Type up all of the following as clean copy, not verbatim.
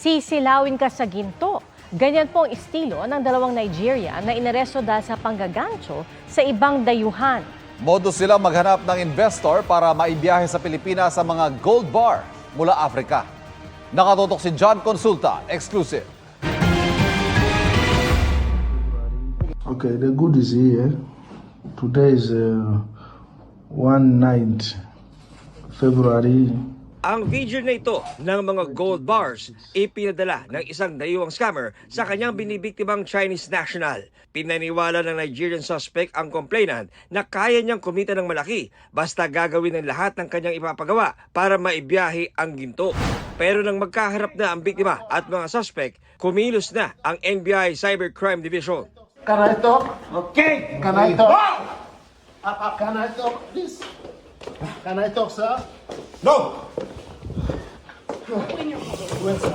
Sisilawin ka sa ginto. Ganyan po ang estilo ng dalawang Nigerian na inaresto dahil sa panggagancho sa ibang dayuhan. Modus silang maghanap ng investor para maibiyahe sa Pilipinas sa mga gold bar mula Africa. Nakatutok si John Consulta, exclusive. Okay, the good is here. Today is 19 February. Ang video na ito ng mga gold bars ipinadala ng isang dayuhang scammer sa kanyang binibiktimang Chinese national. Pinaniwala ng Nigerian suspect ang complainant na kaya niyang kumita ng malaki basta gagawin ng lahat ng kanyang ipapagawa para maibiyahe ang ginto. Pero nang magkaharap na ang biktima at mga suspect, kumilos na ang NBI Cybercrime Division. Can I talk? Okay. Can I talk? Can I talk, please? Can I talk, sir? No. Wait, sir.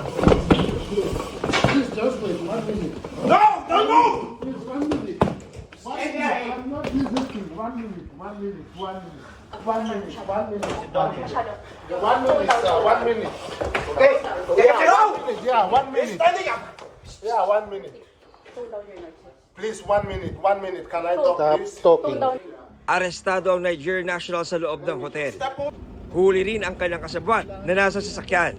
Please just wait 1 minute. No. Don't move. Please, 1 minute. I'm not listening. 1 minute. 1 minute. 1 minute. 1 minute. 1 minute. 1 minute. 1 minute, sir. 1 minute. Okay. Yeah, No. 1 minute. Yeah, 1 minute. Standing up. Yeah, 1 minute. Please, 1 minute. 1 minute. Can I talk, please? talking. Arestado ang Nigerian national sa loob ng hotel. Huli rin ang kanyang kasabwat na nasa sasakyan.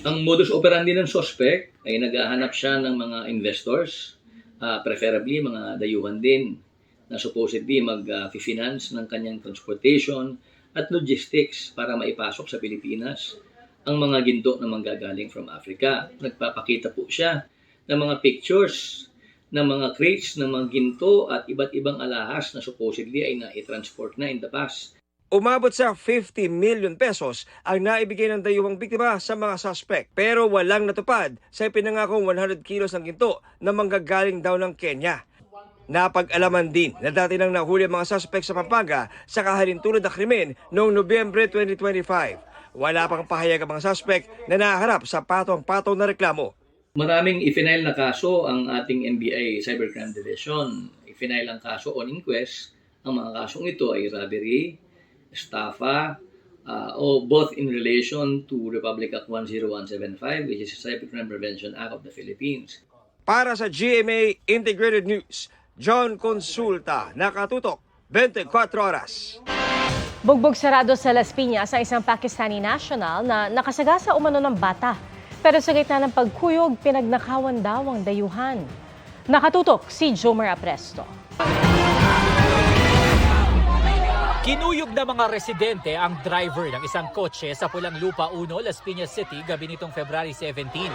Ang modus operandi ng suspect ay naghahanap siya ng mga investors, preferably mga dayuhan din, na supposedly mag-finance ng kanyang transportation at logistics para maipasok sa Pilipinas ang mga ginto na manggagaling from Africa. Nagpapakita po siya ng mga pictures ng mga crates ng mga ginto at iba't ibang alahas na supposedly ay na-transport na in the past. Umabot sa 50 million pesos ang naibigay ng dayuhang biktima sa mga suspect. Pero walang natupad sa ipinangakong 100 kilos ng ginto na manggagaling daw ng Kenya. Napag-alaman din na dati nang nahuli ang mga suspect sa Pampanga sa kahalintulad na krimen noong Nobyembre 2025. Wala pang pahayag ang mga suspect na naharap sa patong-patong na reklamo. Maraming ifinail na kaso ang ating NBI Cybercrime Division. Ifinail ang kaso on inquest. Ang mga kasong ito ay robbery, estafa, o both in relation to Republic Act 10175, which is the Cybercrime Prevention Act of the Philippines. Para sa GMA Integrated News, John Consulta, nakatutok, 24 oras. Bugbog sarado sa Las Piñas ang isang Pakistani national na nakasagasa umano ng bata. Pero sa gitna ng pagkuyog, pinagnakawan daw ang dayuhan. Nakatutok si Jomer Apresto. Kinuyog na mga residente ang driver ng isang kotse sa Pulang Lupa 1, Las Piñas City, gabi nitong February 17.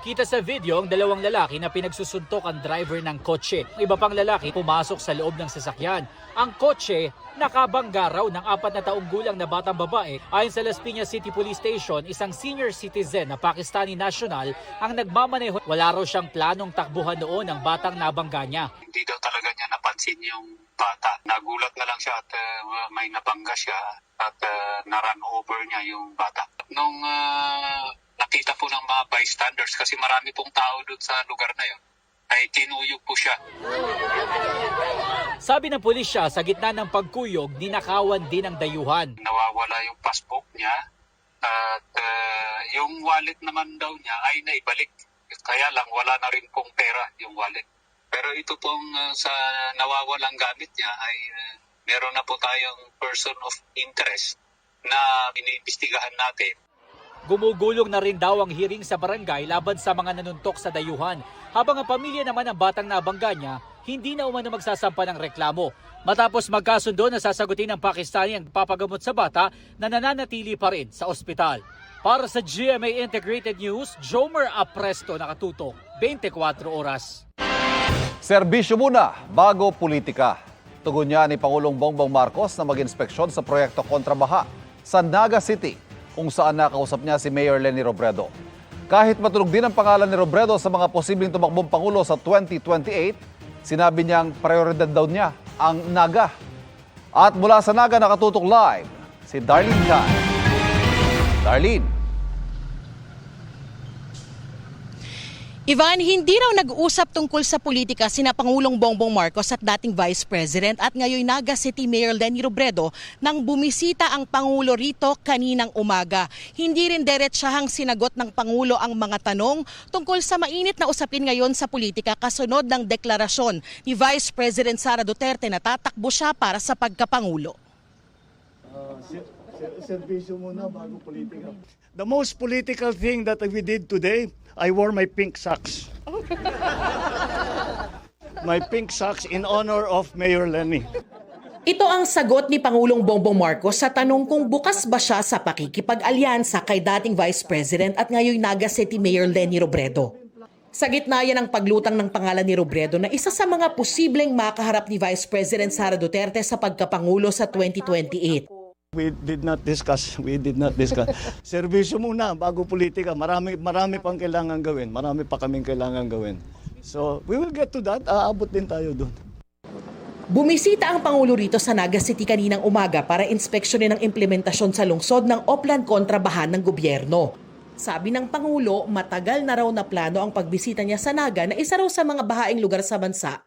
Kita sa video ang dalawang lalaki na pinagsusuntok ang driver ng kotse. Iba pang lalaki pumasok sa loob ng sasakyan. Ang kotse nakabangga raw ng 4 na taong gulang na batang babae. Ayon sa Las Piñas City Police Station, isang senior citizen na Pakistani national ang nagmamaneho. Wala raw siyang planong takbuhan noon ang batang nabangga niya. Hindi daw talaga niya napansin yung bata. Nagulat na lang siya at may nabangga siya at na-run over niya yung bata. Nung nakita po ng mga bystanders kasi marami pong tao doon sa lugar na yun, ay tinuyog po siya. Sabi ng pulisya, sa gitna ng pagkuyog, ninakawan din ang dayuhan. Nawawala yung passport niya at yung wallet naman daw niya ay naibalik. Kaya lang wala na rin pong pera yung wallet. Pero ito pong sa nawawalang gamit niya ay meron na po tayong person of interest na iniimbestigahan natin. Gumugulong na rin daw ang hearing sa barangay laban sa mga nanuntok sa dayuhan. Habang ang pamilya naman ng batang nabangga niya, hindi na umano magsasampa ng reklamo. Matapos magkasundo na sasagutin ng Pakistani ang papagamot sa bata na nananatili pa rin sa ospital. Para sa GMA Integrated News, Jomer Apresto, nakatutok, 24 oras. Serbisyo muna bago politika. Tugon niya ni Pangulong Bongbong Marcos na mag-inspeksyon sa proyekto kontrabaha sa Naga City, kung saan nakausap niya si Mayor Leni Robredo. Kahit matunog din ang pangalan ni Robredo sa mga posibleng tumakbong Pangulo sa 2028, sinabi niyang prioridad daw niya ang Naga. At mula sa Naga nakatutok live, si Darlene Can. Darlene. Ivan, hindi raw nag-usap tungkol sa politika sina Pangulong Bongbong Marcos at dating Vice President at ngayon Naga City Mayor Leni Robredo nang bumisita ang Pangulo rito kaninang umaga. Hindi rin diretsahang sinagot ng Pangulo ang mga tanong tungkol sa mainit na usapin ngayon sa politika kasunod ng deklarasyon ni Vice President Sara Duterte na tatakbo siya para sa pagkapangulo. Servisyo muna bago politika. The most political thing that we did today, I wore my pink socks. My pink socks in honor of Mayor Leni. Ito ang sagot ni Pangulong Bongbong Marcos sa tanong kung bukas ba siya sa pakikipag-alyansa kay dating Vice President at ngayon Naga City Mayor Leni Robredo. Sa gitna yan ang paglutang ng pangalan ni Robredo na isa sa mga posibleng makaharap ni Vice President Sara Duterte sa pagkapangulo sa 2028. We did not discuss. Servisyo muna bago politika. Marami pang kailangan gawin. Marami pa kaming kailangan gawin. So, we will get to that. Aabot din tayo doon. Bumisita ang Pangulo rito sa Naga City kaninang umaga para inspeksyonin ang implementasyon sa lungsod ng Oplan kontrabahan ng gobyerno. Sabi ng Pangulo, matagal na raw na plano ang pagbisita niya sa Naga na isa raw sa mga bahaing lugar sa bansa.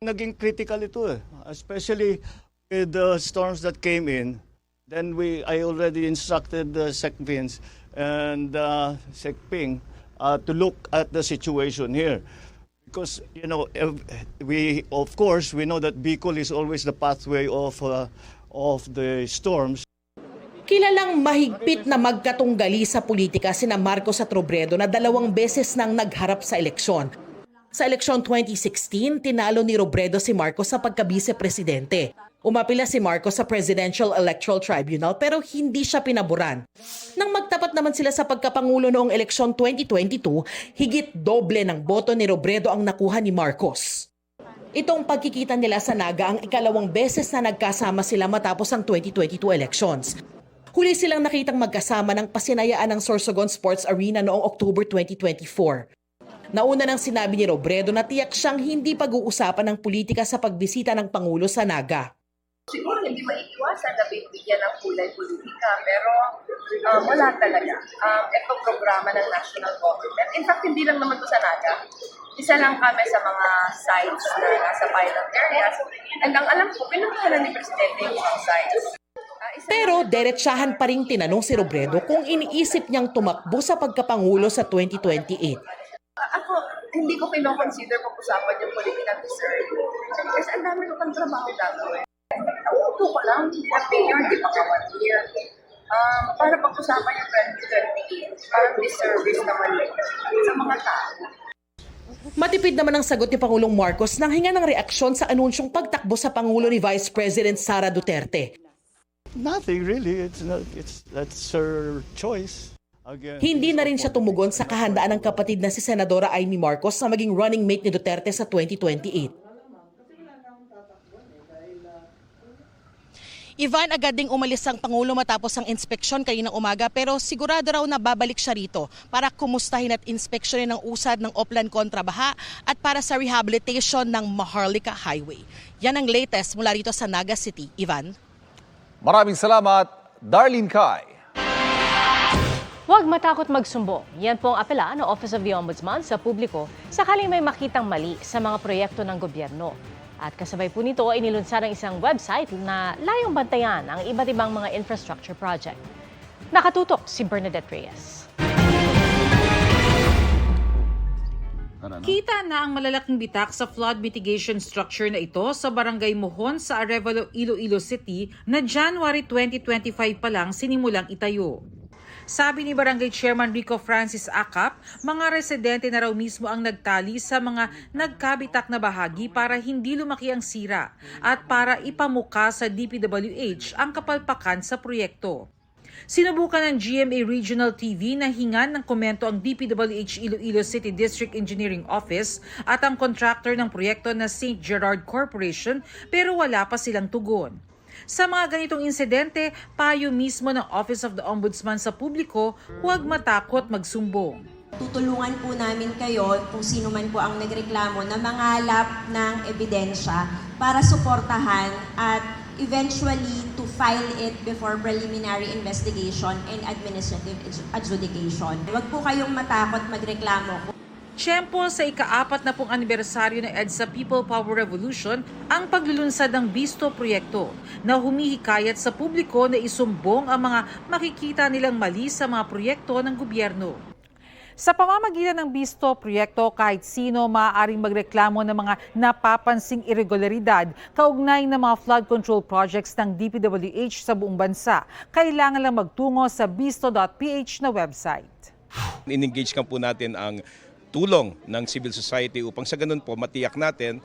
Naging critical ito especially with the storms that came in. Then I already instructed Sec Vince and Sec Ping to look at the situation here. Because, we know that Bicol is always the pathway of the storms. Kilalang mahigpit na magkatunggali sa politika sina Marcos at Robredo na 2 beses nang nagharap sa eleksyon. Sa eleksyon 2016, tinalo ni Robredo si Marcos sa pagka-vice-presidente. Umapila si Marcos sa Presidential Electoral Tribunal pero hindi siya pinaboran. Nang magtapat naman sila sa pagkapangulo noong eleksyon 2022, higit doble ng boto ni Robredo ang nakuha ni Marcos. Itong pagkikita nila sa Naga ang 2 beses na nagkasama sila matapos ang 2022 elections. Huli silang nakitang magkasama ng pasinayaan ng Sorsogon Sports Arena noong October 2024. Nauna nang sinabi ni Robredo na tiyak siyang hindi pag-uusapan ng politika sa pagbisita ng Pangulo sa Naga. Siguro hindi maiiwasan na bigyan ng kulay politika, pero wala talaga. Ito programa ng national government. In fact, hindi lang naman ito sa Naga. Isa lang kami sa mga sites na nasa pilot areas. And ang alam ko, pinuntahan ni Presidente yung mga sites. Pero diretsahan pa rin tinanong si Robredo kung iniisip niyang tumakbo sa pagkapangulo sa 2028. Ako, hindi ko pinoconsider pag-usapan yung political research. Kasi ang dami ko pang trabaho gagawin. Uto ko lang, at mayor, di pa ka 1 year. Para pag-usapan yung 2028, parang disservice naman sa mga tao. Matipid naman ang sagot ni Pangulong Marcos nang hinga ng reaksyon sa anunsyong pagtakbo sa Pangulo ni Vice President Sara Duterte. Nothing really. That's her choice. Again, Hindi na rin siya tumugon sa kahandaan ng kapatid na si Senadora Amy Marcos na maging running mate ni Duterte sa 2028. Ivan, agad ding umalis ang Pangulo matapos ang inspeksyon kaninang umaga pero sigurado raw na babalik siya rito para kumustahin at inspeksyonin ang usad ng Oplan kontrabaha at para sa rehabilitation ng Maharlika Highway. Yan ang latest mula rito sa Naga City. Ivan? Maraming salamat, Darlene Kai. Huwag matakot magsumbong. Yan po ang apela ng Office of the Ombudsman sa publiko sakaling may makitang mali sa mga proyekto ng gobyerno. At kasabay po nito ay nilunsad ang isang website na layong bantayan ang iba't ibang mga infrastructure project. Nakatutok si Bernadette Reyes. Kita na ang malalaking bitak sa flood mitigation structure na ito sa Barangay Mohon sa Arevalo, Iloilo City na January 2025 pa lang sinimulang itayo. Sabi ni Barangay Chairman Rico Francis Acap, mga residente na raw mismo ang nagtali sa mga nagkabitak na bahagi para hindi lumaki ang sira at para ipamuka sa DPWH ang kapalpakan sa proyekto. Sinubukan ng GMA Regional TV na hingan ng komento ang DPWH Iloilo City District Engineering Office at ang contractor ng proyekto na St. Gerard Corporation pero wala pa silang tugon. Sa mga ganitong insidente, payo mismo ng Office of the Ombudsman sa publiko, huwag matakot magsumbong. Tutulungan po namin kayo kung sino man po ang nagreklamo na mangalap ng ebidensya para suportahan at eventually to file it before preliminary investigation and administrative adjudication. Huwag po kayong matakot magreklamo. Tiyempo sa ika-40 anibersaryo ng EDSA People Power Revolution ang paglulunsad ng BISTO proyekto na humihikayat sa publiko na isumbong ang mga makikita nilang mali sa mga proyekto ng gobyerno. Sa pamamagitan ng BISTO proyekto, kahit sino maaaring magreklamo ng mga napapansing irregularidad kaugnay ng mga flood control projects ng DPWH sa buong bansa. Kailangan lang magtungo sa bisto.ph na website. In-engage po natin ang tulong ng civil society upang sa ganun po matiyak natin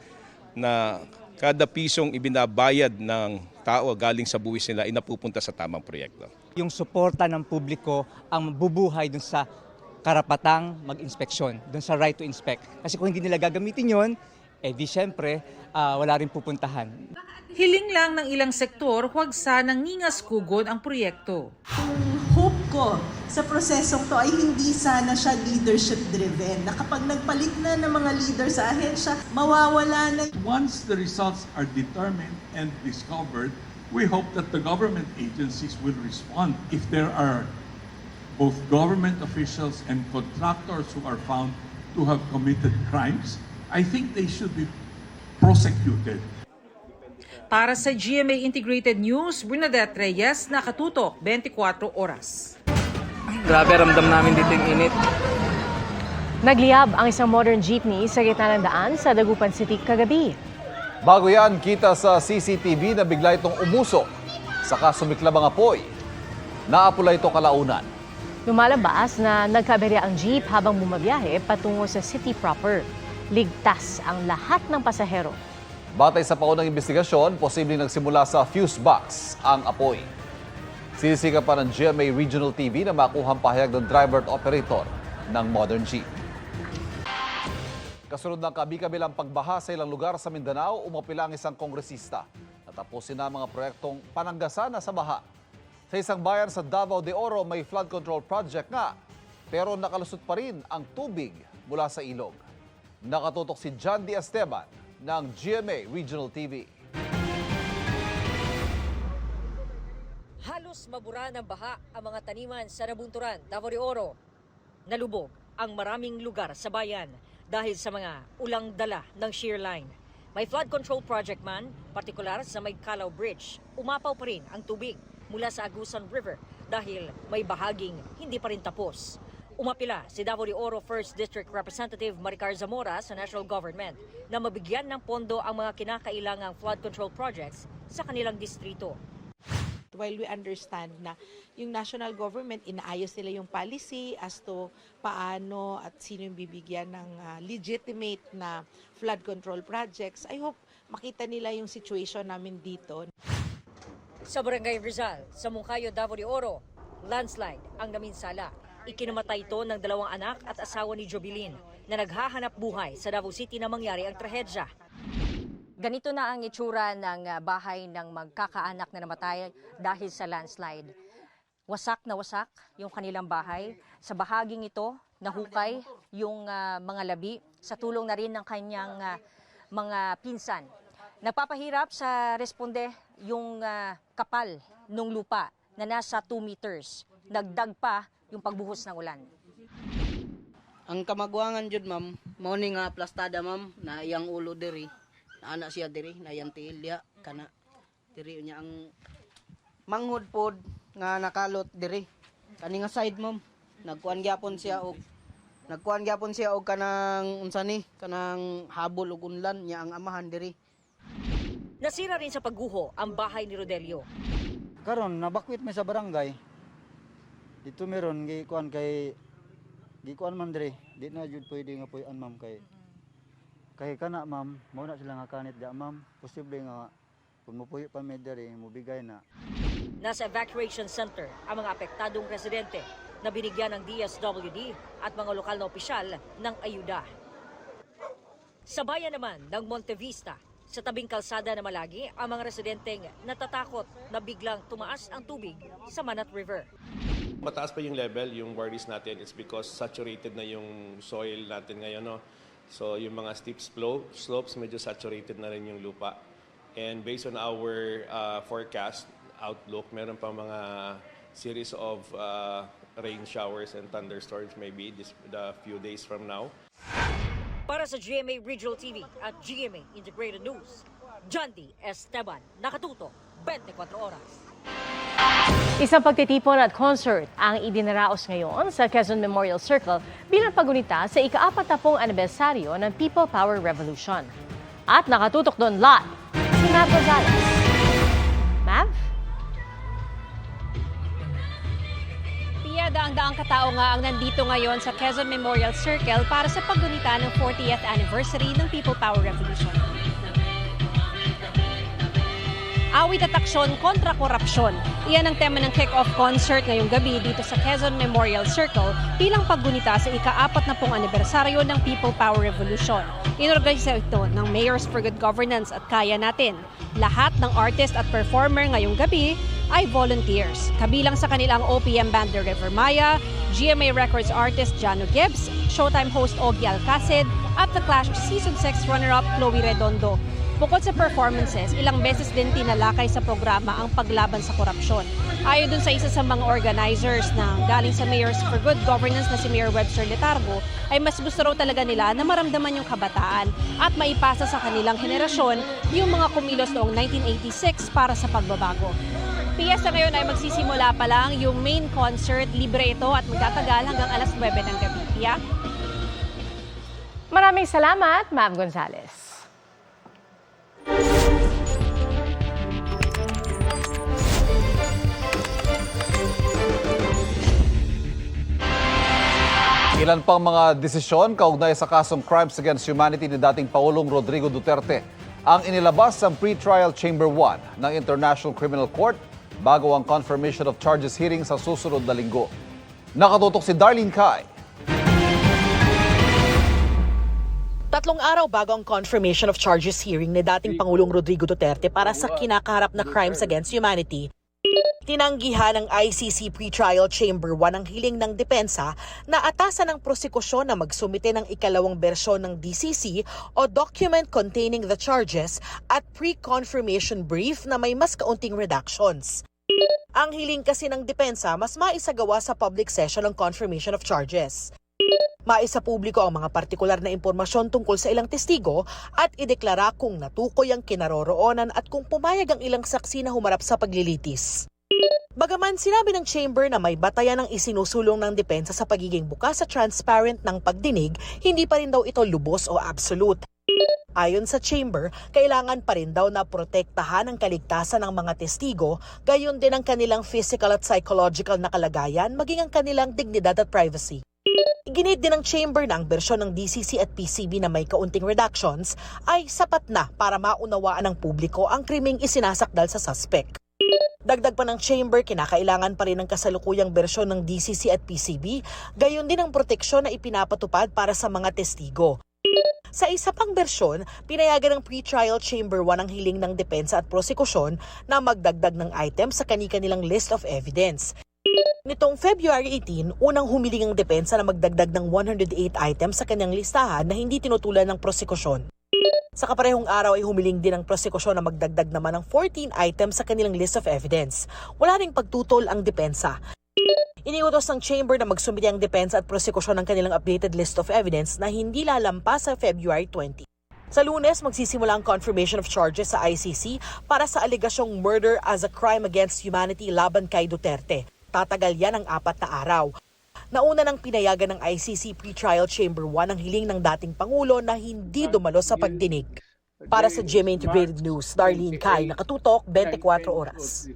na kada pisong ibinabayad ng tao galing sa buwis nila ay napupunta sa tamang proyekto. Yung suporta ng publiko ang bubuhay dun sa karapatang mag-inspeksyon, dun sa right to inspect. Kasi kung hindi nila gagamitin yon, di syempre wala rin pupuntahan. Hiling lang ng ilang sektor, huwag sanang ngingas-kugon ang proyekto. Hope ko sa prosesong to ay hindi sana siya leadership-driven. Na kapag nagpalit na ng mga leader sa ahensya, mawawala na. Once the results are determined and discovered, we hope that the government agencies will respond. If there are both government officials and contractors who are found to have committed crimes, I think they should be prosecuted. Para sa GMA Integrated News, Bernadette Reyes, Nakatutok, 24 oras. Grabe, ramdam namin dito yung init. Nagliyab ang isang modern jeepney sa gitna ng daan sa Dagupan City kagabi. Bago yan, kita sa CCTV na bigla itong umusok. Saka sumiklab ang apoy. Naapula ito kalaunan. Lumalabas na nagkaberya ang jeep habang bumabiyahe patungo sa city proper. Ligtas ang lahat ng pasahero. Batay sa paunang investigasyon, posibleng nagsimula sa fuse box ang apoy. Sinisika pa ng GMA Regional TV na makuhang pahayag ng driver at operator ng modern jeep. Kasunod ng kabi-kabilang pagbaha sa ilang lugar sa Mindanao, umapila ang isang kongresista. Natapusin na ang mga proyektong pananggasana sa baha. Sa isang bayan sa Davao de Oro, may flood control project nga, pero nakalusot pa rin ang tubig mula sa ilog. Nakatutok si John D. Esteban ng GMA Regional TV. Halos mabura ng baha ang mga taniman sa Nabunturan, Davao de Oro. Nalubog ang maraming lugar sa bayan dahil sa mga ulang dala ng shear line. May flood control project man, partikular sa may Calao Bridge, umapaw pa rin ang tubig mula sa Agusan River dahil may bahaging hindi pa rin tapos. Umapila si Davao de Oro 1st District Representative Maricar Zamora sa national government na mabigyan ng pondo ang mga kinakailangang flood control projects sa kanilang distrito. While we understand na yung national government, inaayos nila yung policy as to paano at sino yung bibigyan ng legitimate na flood control projects, I hope makita nila yung situation namin dito. Sa Barangay Rizal, sa Moncayo, Davao de Oro, landslide ang naminsala. Ikinamatay ito ng 2 anak at asawa ni Jobilin na naghahanap buhay sa Davao City na mangyari ang trahedya. Ganito na ang itsura ng bahay ng magkakaanak na namatay dahil sa landslide. Wasak na wasak yung kanilang bahay. Sa bahaging ito, nahukay yung mga labi sa tulong na rin ng kanyang mga pinsan. Nagpapahirap sa responde yung kapal ng lupa na nasa 2 meters. Nagdag pa yung pagbuhos ng ulan. Ang kamagwangan jud ma'am, mao ni nga plastada ma'am na iyang ulo diri. Ana siya diri na iyang tiil diha kana diri unya ang manghod pod nga nakalot diri. Kani nga side ma'am, nagkuan gyapon siya og kanang unsa ni kanang habol ug unlan nya ang amahan diri. Nasira rin sa pagguho ang bahay ni Rodelio. Karon nabakwit may sa barangay. Dito meron gikuan man dire. Di na jud pwede nga puy-an ma'am kay kana ma'am, mao na sila nga kanit da ma'am. Posible nga kung mopuyo pa med dire mobigay na. Nasa evacuation center ang mga apektadong residente na binigyan ng DSWD at mga lokal na opisyal ng ayuda. Sa bayan naman ng Montevista, sa tabing kalsada na Malagi, ang mga residenteng natatakot na biglang tumaas ang tubig sa Manat River. Mataas pa yung level, yung worries natin, it's because saturated na yung soil natin ngayon. No? So yung mga steep slopes, medyo saturated na rin yung lupa. And based on our forecast outlook, meron pa mga series of rain showers and thunderstorms maybe the few days from now. Para sa GMA Regional TV at GMA Integrated News, John D. Esteban, nakatuto 24 oras. Isang pagtitipon at concert ang idinaraos ngayon sa Quezon Memorial Circle bilang pagunita sa ika-40 anibersaryo ng People Power Revolution. At nakatutok doon live si Mav Gonzalez. Mav? Pia, daang-daang katao nga ang nandito ngayon sa Quezon Memorial Circle para sa paggunita ng 40th anniversary ng People Power Revolution. Awit at aksyon kontra korupsyon. Iyan ang tema ng kick-off concert ngayong gabi dito sa Quezon Memorial Circle bilang paggunita sa ika-40 anibersaryo ng People Power Revolution. Inorganisa ito ng Mayors for Good Governance at Kaya Natin. Lahat ng artist at performer ngayong gabi ay volunteers. Kabilang sa kanilang OPM band The River Maya, GMA Records artist Jano Gibbs, Showtime host Ogie Alcacid, at The Clash Season 6 runner-up Chloe Redondo. Bukod sa performances, ilang beses din tinalakay sa programa ang paglaban sa korupsyon. Ayon dun sa isa sa mga organizers na galing sa Mayors for Good Governance na si Mayor Webster Letargo, ay mas gusto raw talaga nila na maramdaman yung kabataan at maipasa sa kanilang henerasyon yung mga kumilos noong 1986 para sa pagbabago. Pia, sa ngayon ay magsisimula pa lang yung main concert. Libre ito at magtatagal hanggang alas 9 ng gabi. Pia? Maraming salamat, Mav Gonzalez. Ilan pang mga desisyon kaugnay sa kasong Crimes Against Humanity ni dating Pangulong Rodrigo Duterte ang inilabas sa Pre-Trial Chamber 1 ng International Criminal Court bago ang confirmation of charges hearing sa susunod na linggo. Nakatutok si Darlene Kai. 3 araw bago ang confirmation of charges hearing ni dating Pangulong Rodrigo Duterte para sa kinakaharap na Crimes Against Humanity, tinanggihan ng ICC Pre-Trial Chamber 1 ang hiling ng depensa na atasan ng prosekusyon na magsumite ng ikalawang bersyon ng DCC o document containing the charges at pre-confirmation brief na may mas kaunting redactions. Ang hiling kasi ng depensa mas maisagawa sa public session ng confirmation of charges. Maisa publiko ang mga partikular na impormasyon tungkol sa ilang testigo at ideklara kung natukoy ang kinaroroonan at kung pumayag ang ilang saksi na humarap sa paglilitis. Bagaman sinabi ng Chamber na may batayan ang isinusulong ng depensa sa pagiging bukas at transparent ng pagdinig, hindi pa rin daw ito lubos o absolute. Ayon sa Chamber, kailangan pa rin daw na protektahan ang kaligtasan ng mga testigo, gayon din ang kanilang physical at psychological na kalagayan, maging ang kanilang dignidad at privacy. Iginit din ng Chamber na ang bersyon ng DCC at PCB na may kaunting redactions ay sapat na para maunawaan ng publiko ang krimeng isinasakdal sa suspect. Dagdag pa ng Chamber, kinakailangan pa rin ng kasalukuyang bersyon ng DCC at PCB, gayon din ang proteksyon na ipinapatupad para sa mga testigo. Sa isa pang bersyon, pinayagan ng Pre-Trial Chamber 1 ang hiling ng depensa at prosekusyon na magdagdag ng item sa kani-kanilang list of evidence. Nitong February 18, unang humiling ang depensa na magdagdag ng 108 items sa kanyang listahan na hindi tinutulan ng prosekusyon. Sa kaparehong araw ay humiling din ang prosekusyon na magdagdag naman ng 14 items sa kanilang list of evidence. Wala ring pagtutol ang depensa. Iniutos ng Chamber na magsumite ang depensa at prosekusyon ng kanilang updated list of evidence na hindi lalampas sa February 20. Sa Lunes, magsisimula ang confirmation of charges sa ICC para sa alegasyong murder as a crime against humanity laban kay Duterte. Tatagal yan ang 4 na araw. Nauna nang pinayagan ng ICC Pre-Trial Chamber 1 ang hiling ng dating Pangulo na hindi dumalo sa pagdinig. Para sa GMA Integrated News, Darlene Kai, nakatutok 24 oras.